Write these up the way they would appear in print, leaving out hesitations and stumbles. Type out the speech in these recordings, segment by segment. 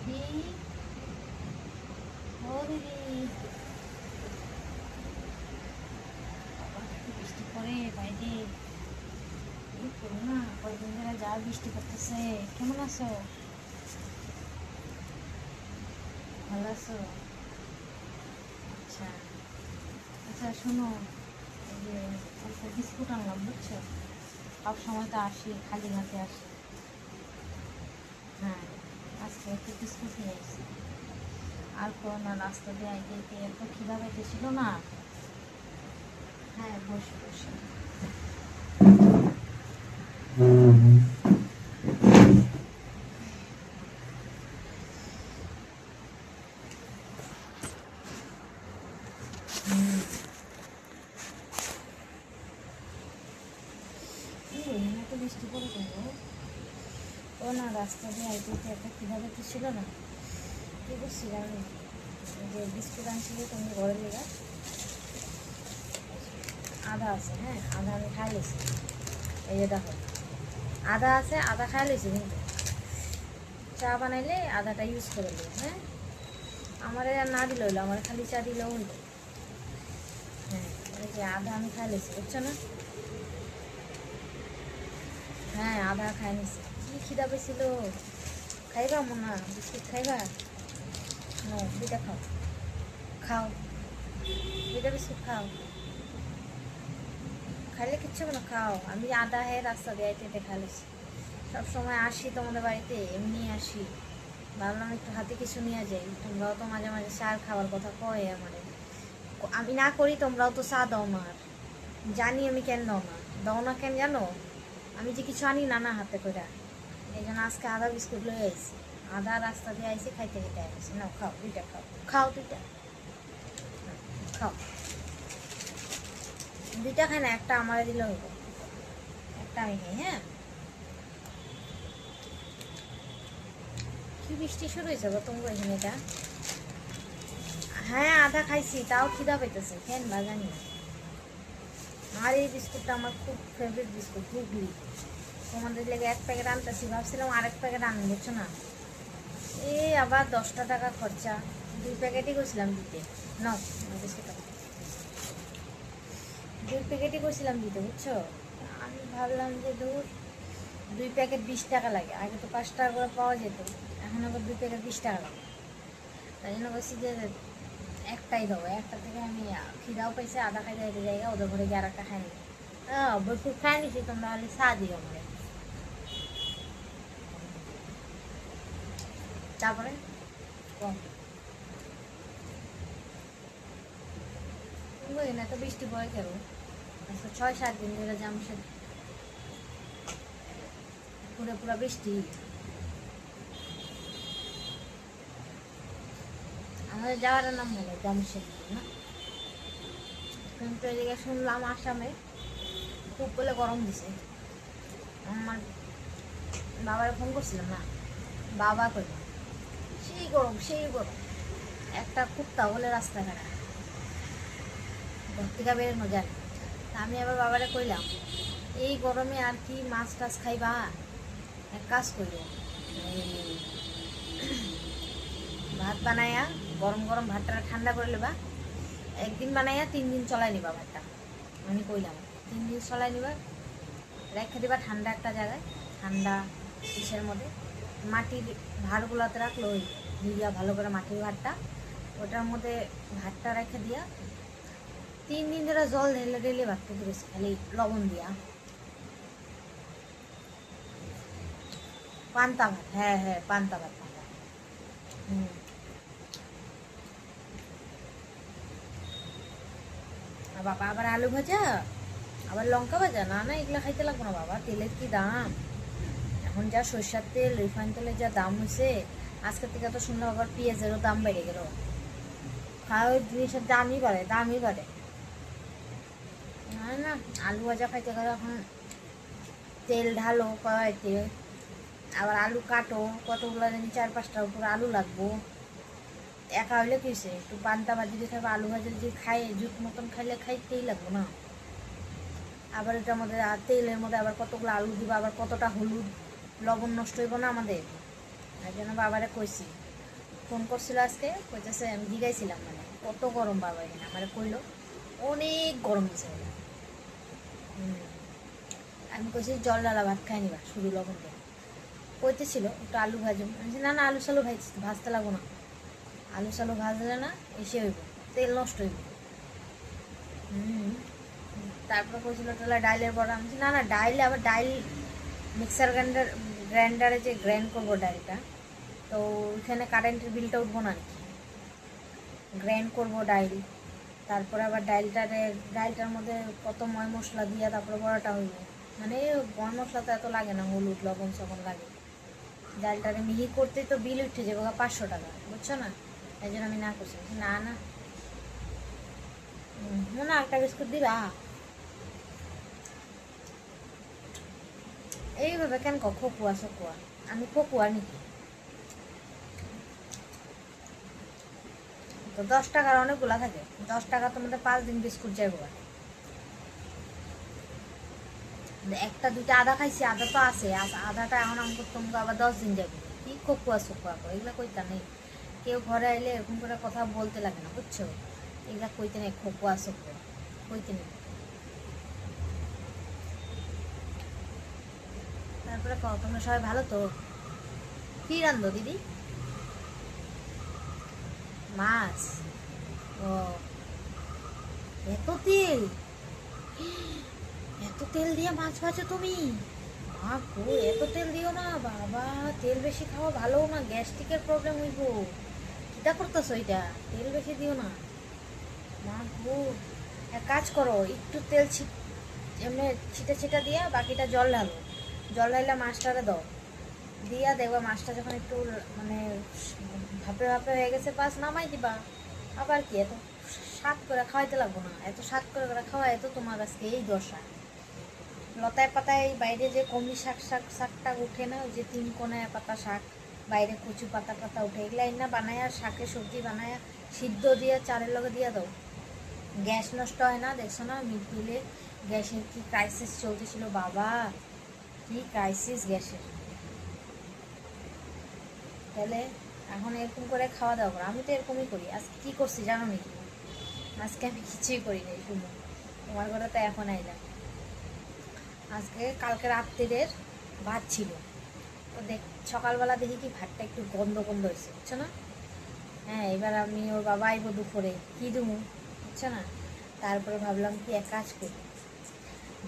দিদি, ও দিদি, বাবা কি বৃষ্টি পড়ে বাইরে। এই করো না, কয়েকদিন ধরে যা বৃষ্টি পড়তেছে। কেমন আছো? ভালো আছো? আচ্ছা আচ্ছা, শোনো, এই যে একটা বিস্কুট আনলাম বুঝছো। সব সময় তো আসি, খালি হাতে আসি। হ্যাঁ, আজকে একটু বিস্কুট নিয়ে এসেছি। আর কোনো না, রাস্তা দিয়ে আইতে আইতে এত খিদা পেতেছিল না। হ্যাঁ, বসে বসে। এত বৃষ্টি পড়ে কেন? ও না, রাস্তা দিয়ে আইতে আইতে এত খিদা পেতেছিল না। কি করছিলাম, এই যে বিস্কুট আনছিল তুমি ঘরে লেগা, আদা আছে, হ্যাঁ আদা আমি খাই লেছি। এই যে দেখো, আদা আছে, আদা খাই লেছি, কিন্তু চা বানাইলে আদাটা ইউজ করে দিই। হ্যাঁ, আমার আর না দিলে হইলো, আমার খালি চা দিলেও হইলো। হ্যাঁ, এই যে আদা আমি খাই লেছি, বুঝছো না। হ্যাঁ, আদা খাই নিছি। কি খিদা পেয়েছিল। খাইবা মনে হয় বিস্কুট খাইবা? নো, দুইটা খাও, খাও, দুইটা বিস্কুট খাও। খাইলে কিচ্ছু হবে না, খাও। আমি আদা হ্যাঁ রাস্তা দিয়ে আইতে খাইছি। সবসময় আসি তোমাদের বাড়িতে, এমনি আসি, ভাবলাম একটু হাতে কিছু নিয়ে যাই। তোমরাও তো মাঝে মাঝে চা খাওয়ার কথা কয় আমার। আমি না করি, তোমরাও তো চা দাও না। আর জানি আমি কেন দাও না, দাও না কেন জানো? আমি যে কিছু আনি না না হাতে করে, এই জন্য আজকে আদা বিস্কুট লয়ে আইছি। আদা রাস্তা দিয়ে আইসি, খাইতে খাইতে আইসি। নাও খাও, দুইটা খাও, খাও দুইটা, খাও। দুইটা খাই না, একটা আমার দিলে হইব, একটা আমি খাই। হ্যাঁ, কি বৃষ্টি শুরু হয়েছে গো তোমার এখানে? এটা হ্যাঁ, আধা খাইছি, তাও খিদা পেতেছে কেন বা জানি না। আর এই বিস্কুটটা আমার খুব ফেভারিট বিস্কুট, হুগলি। তোমাদের লেগে এক প্যাকেট আনতেছি, ভাবছিলাম আরেক প্যাকেট আনবো, বুঝছো না। এই আবার 10টা টাকা খরচা, 2 প্যাকেটই করছিলাম দিতে। নাও বিস্কুটটা, 2 প্যাকেটই করছিলাম দিতে, বুঝছো। আমি ভাবলাম যে দূর, 2 প্যাকেট 20 টাকা লাগে, আগে তো 5 টাকা করে পাওয়া যেত, এখন আবার 2 প্যাকেট 20 টাকা লাগে। তাই জন্য বলছি যে একটাই দেবো, একটা থেকে আমি খিদাও পাইছে, আধা খাই যাইতে জায়গা, ওদের ঘরে গিয়ে আর একটা খাই নিই। বিস্কুট খাই নিছি, তোমরা হলে চা দিও আমাকে। তারপরে কম না, তো বৃষ্টি পড়ে কেন? আচ্ছা, 6-7 দিন ধরে জামশেদ পুরো পুরো বৃষ্টি। আমাদের যাওয়ার নাম হলো জামশেদ না, কিন্তু এদিকে শুনলাম আসামে খুব বলে গরম দিছে। আমার বাবারে ফোন করছিলাম না, বাবা কই সেই গরম, সেই গরম। একটা কুত্তা বলে রাস্তাঘাটে ঘর থেকে বেরোনো যায় না। তা আমি আবার বাবারে কইলাম, এই গরমে আর কি মাছ টাছ খাইবা, এক কাজ করিও, এই ভাত বানাইয়া গরম গরম ভাতটা ঠান্ডা করে নেবা, একদিন বানাইয়া 3 দিন চলাই নিবা ভাতটা। আমি কইলাম 3 দিন চলাই নিবা, রেখে দিবা ঠান্ডা একটা জায়গায়, ঠান্ডা ইসের মধ্যে, মাটির ভাঁড়গুলোতে রাখলো, ওই দিয়া ভালো করে মাটির ভাতটা, ওটার মধ্যে ভাতটা রেখে দিয়া 3 দিন ধরে জল ঢেলে ঢেলে ভাত খেতে গেছি, খালি লবণ দিয়া। পান্তা ভাত, হ্যাঁ হ্যাঁ, পান্তা ভাত, পান্তা ভাত। হুম, আর বাবা আবার আলু ভাজা, আবার লঙ্কা ভাজা, না না এগুলো খাইতে লাগবো না বাবা, তেলের কি দাম এখন, যা সরষের তেল রিফাইন তেলের যা দাম হয়েছে, আজকের থেকে তো শুনলাম আবার পেঁয়াজেরও দাম বেড়ে গেল। খাওয়ার জিনিসের দামই বাড়ে, দামই বাড়ে। না না, আলু ভাজা খাইতে গেলে এখন তেল ঢালো কড়াইতে, আবার আলু কাটো, কতগুলো জানি 4-5টার উপর আলু লাগবো। একা হইলে কি হয়েছে, একটু পান্তা ভাজি দিয়ে খাবে, আলু ভাজি যদি খাই জুত মতন খাইলে খাইতেই লাগবো না। আবার এটার মধ্যে তেলের মধ্যে আবার কতগুলো আলু দিবা, আবার কতটা হলুদ লবণ নষ্ট হইব না আমাদের। তাই জন্য বাবারে কইছি ফোন করছিল আজকে, কইতেছে আমি জিগাইছিলাম মানে কত গরম বাবা এখানে, আমার কইলো অনেক গরম দিছে বলে। আমি কইছি জল ডালা ভাত খাই নিবা শুধু লবণ দিয়ে, কইতেছিল একটু আলু ভাজুম, আমি বলছি, না না আলু সালু ভাজতে লাগবো না, আলু সালু ভাজলে না এসে হইব, তেল নষ্ট হইব। তারপরে কইছিল তাহলে ডাইলের বড়া, আমি বলছি, না না ডাইলে আবার ডাইল মিক্সার গ্রাইন্ডারে যে গ্রাইন্ড করবো ডাইলটা, তো ওইখানে কারেন্টের বিলটা উঠবো না নাকি, গ্রাইন্ড করবো ডাইল, তারপরে আবার ডাইলটার মধ্যে কত ময় মশলা দিয়ে তারপরে বড়াটা হইব, মানে ময় মশলা তো এত লাগে না, হলুদ লবণ সবন লাগে, ডালটারে মিহি করতেই তো বিল উঠে যাবে 500 টাকা, বুঝছো না, এই জন্য আমি না করছি, না না মনে একটা বিস্কুট দিবা, এইভাবে কেন খোকুয়া শকুয়া, আমি খোকুয়া নাকি? তো 10 টাকার অনেকগুলা থাকে, 10 টাকা তোমাদের 5 দিন বিস্কুট যাইব, একটা দুইটা আদা খাইছি, আদা তো আছে, আদাটা এখন আমাকে তোমাকে আবার 10 দিন যাবে, কি খোকুয়া শকুয়া এগুলা কইতা নেই, কেউ ঘরে আইলে এরকম করে কথা বলতে লাগে না, বুঝছো, এগুলা কইতে নেই, খোকুয়া শকুয়া কইতে নেই। তারপরে কও তোমরা সবাই ভালো তো? কি রান্ধো দিদি? মাছ? ও, এত তেল, এত তেল দিয়ে মাছ ভাজো তুমি? মা গো, এত তেল দিও না বাবা, তেল বেশি খাওয়া ভালো না, গ্যাস্ট্রিকের প্রবলেম হইব, কিটা করতেছো এটা, তেল বেশি দিও না মা গো। এক কাজ করো, একটু তেল এমনি ছিটা ছিটা দিয়া বাকিটা জল ঢালো, জল ঢাইলে মাছটারে দাও, দিয়া দেখবা মাছটা যখন একটু মানে ভাপে ভাপে হয়ে গেছে, পাঁচ নামাই দিবা, আবার কি এত স্বাদ করে খাওয়াইতে লাগবো না, এত স্বাদ করে খাওয়াই তো তোমার আজকে এই দশা। লতায় পাতায় বাইরে যে কমলি শাকটা উঠে না, ওই যে 3 কোনায় পাতা শাক, বাইরে কচু পাতা পাতা উঠে, এগুলা না বানায়, শাকের সবজি বানায় সিদ্ধ দিয়ে চালের লগে দিয়ে দাও, গ্যাস নষ্ট হয় না, দেখছো না মিড মিলে গ্যাসের কি ক্রাইসিস চলতেছিল বাবা, কি ক্রাইসিস গ্যাসের, তাহলে এখন এরকম করে খাওয়া দাওয়া করো, আমি তো এরকমই করি, আজকে কী করছি জানো নাকি, আজকে আমি কিছুই করি নাই, শুনো তোমার ঘরে তো এখন আইলাম, আজকে কালকে রাত্রিদের ভাত ছিল, তো সকালবেলা দেখি কি ভাতটা একটু গন্ধ গন্ধ হয়েছে, বুঝছো না, হ্যাঁ এবার আমি ওর বাবা আইব দুপুরে, কী দেবো বুঝছো না, তারপরে ভাবলাম কি এক কাজ করি,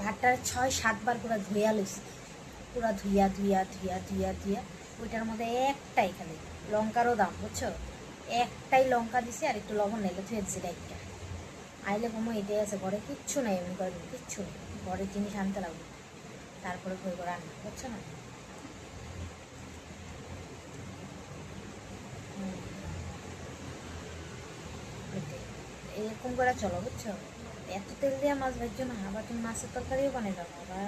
ভাতটার 6-7 বার পুরো ধুইয়া লইছি, পুরো ধুইয়া ধুইয়া ধুইয়া ধুইয়া ধুইয়া, ওইটার মধ্যে একটাই খালি লঙ্কারও দাম, বুঝছো, একটাই লঙ্কা দিছি আর একটু লবণ নাইলে ধুয়ে দিছি একটা, আইলে কমো এটাই আছে ঘরে, কিচ্ছু নেই এমনি করে, কিচ্ছু নেই, ঘরের জিনিস আনতে লাগবে, তারপরে ভয় করে রান্না, বুঝছো না, এরকম করে চলো, বুঝছো, এত তেল দিয়ে মাছ ভাজছো না, আবার তুমি মাছের তরকারিও বানিয়ে দাও বাবা,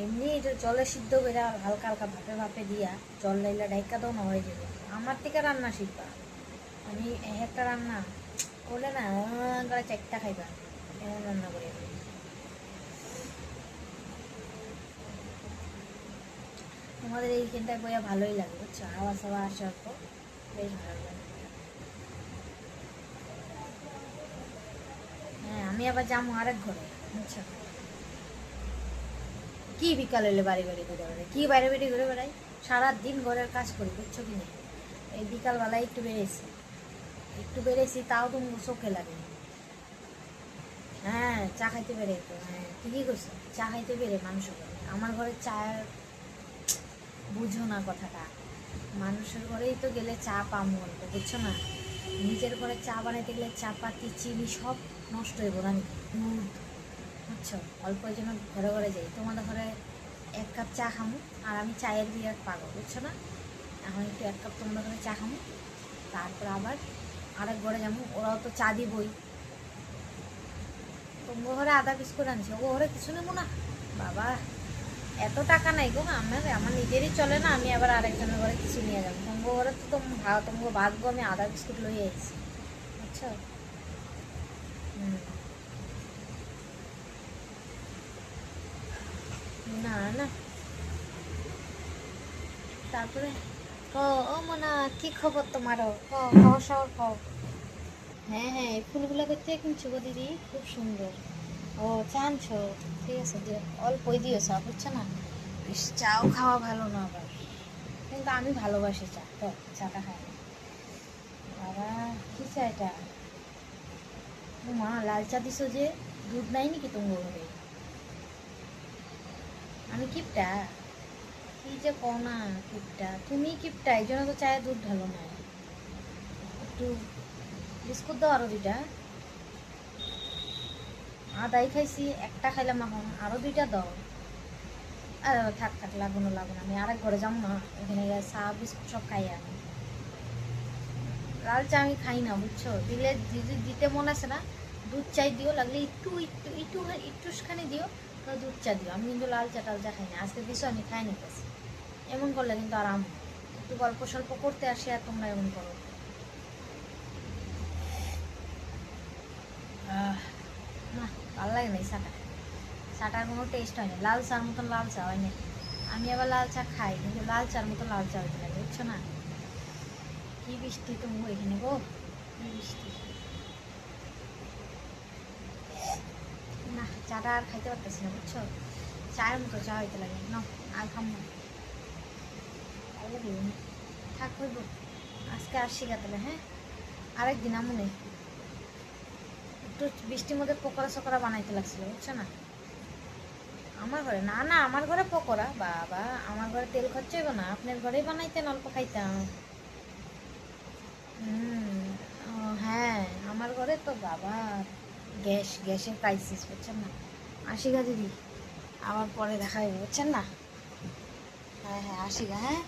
এমনি এটা জলে সিদ্ধ করে হালকা হালকা ভাপে ভাপে দিয়া জল লাইলে ডাইকা দাও না, হয়ে যাবে, আমার থেকে রান্না শিখবা, আমি একটা রান্না করলে না করে 4টা খাইবা, এমন রান্না করি আমি। তোমাদের এইখানটায় বইয়া ভালোই লাগে, বুঝছো, আওয়াজ হাওয়া আসার পর বেশ ভালো লাগে। হ্যাঁ আমি আবার যাবো আরেক ঘরে, বুঝছো, কি বিকাল হইলে বাড়ি বাড়ি ঘুরে বেড়াই, কি বাইরে বেড়ে ঘুরে বেড়াই, সারাদিন ঘরের কাজ করি, বুঝছো কি না, এই বিকালবেলায় একটু বেড়েছি তাও তো চোখে লাগে, হ্যাঁ চা খাইতে বেড়ে তো, হ্যাঁ ঠিকই করছো, চা খাইতে বেড়ে মানুষ করে, আমার ঘরে চা বুঝো না কথাটা, মানুষের ঘরেই তো গেলে চা পামো অল্প, বুঝছো না, নিজের ঘরে চা বানাইতে গেলে চাপাতি চিনি সব নষ্ট হইব না, দুধ, বুঝছো, অল্প জন্য ঘরে ঘরে যাই, তোমাদের ঘরে 1 কাপ চা খামো, আর আমি চায়ের বিরাট পাগল, বুঝছো না, এখন একটু 1 কাপ তোমাদের ঘরে চা খামো, তারপর আবার আরেক ঘরে যাবো, ওরাও তো চা দিবই, তোমার ঘরে আদা বিস্কুট আনছে, ও ঘরে কিছু নেবো না বাবা, এত টাকা নাই গো আমার নিজেরই চলে না, আমি আবার আরেকজনের ঘরে কিছু নিয়ে যাবো, তোমার ঘরে তো তোমাকে ভাগবো, আমি আদা বিস্কুট লই আইছি, বুঝছো, না না, তারপরে ও ও মোনা, কি খবর তোমারও? খাওয়া সাওয়া খাও। হ্যাঁ হ্যাঁ, এই ফুলগুলো করতে কিনছো গো দিদি, খুব সুন্দর। ও চা আনছো? ঠিক আছে, দিও, অল্পই দিও চা, বুঝছো না? বেশ চাও খাওয়া ভালো না আবার, কিন্তু আমি ভালোবাসি চা, তো চাটা খাই না। বাবা, কি চা এটা? ও মা, লাল চা দিছো যে, দুধ নাই নাকি তোমার ঘরে? আমি কিপটা? কি যে কও না, কিপটা তুমি, কিপটা এই জন্য তো চায়ে দুধ ঢালো না। একটু বিস্কুট দাও আরো দুইটা। আদাই খাইছি, একটা খাইলাম, এখন আরো দুইটা দাও। আর থাক থাক, লাগবো না লাগবো না, আমি আরেক ঘরে যাবো না, ওখানে গিয়ে চা বিস্কুট সব খাই আমি। লাল চা আমি খাই না, বুঝছো? দিলে যদি দিতে মন আছে না, দুধ চাই দিও, লাগলে একটু একটু একটু একটুখানি দিও, তো দুধ চা দিও। আমি কিন্তু লাল চা টাল চা খাই না, আজকে দিছো আমি খাই নি কাছে। এমন করলে কিন্তু আরাম, একটু গল্প সল্প করতে আসি আর তোমরা এমন করো। না, ভালো লাগে না এই চাটা, চাটার কোনো টেস্ট হয় না, লাল চার মতন লাল চা হয় না। আমি আবার লাল চা খাই, কিন্তু লাল চার মতো লাল চা হইতে লাগে, বুঝছো না? কি বৃষ্টি তুমি এখানে গো, কি বৃষ্টি! না, চাটা আর খাইতে পারতেছি না, বুঝছো? চায়ের মতো চা হইতে লাগে না, আর খাম না, ভালো লাগে না। থাক হইব, আজকে আসছি গা তাহলে, হ্যাঁ? আরেকদিন আমনে একটু বৃষ্টির মধ্যে পকোড়া সকোড়া বানাইতে লাগছিল, বুঝছো না? আমার ঘরে না, না আমার ঘরে পকোড়া, বাবা আমার ঘরে তেল খরচ হইব না, আপনার ঘরেই বানাইতেন, অল্প খাইতাম। হুম, ও হ্যাঁ, আমার ঘরে তো বাবা গ্যাসের ক্রাইসিস, বুঝছেন না? আসি গা দিদি, আবার পরে দেখা হইব, বুঝছেন না? হ্যাঁ হ্যাঁ, আসি গা, হ্যাঁ।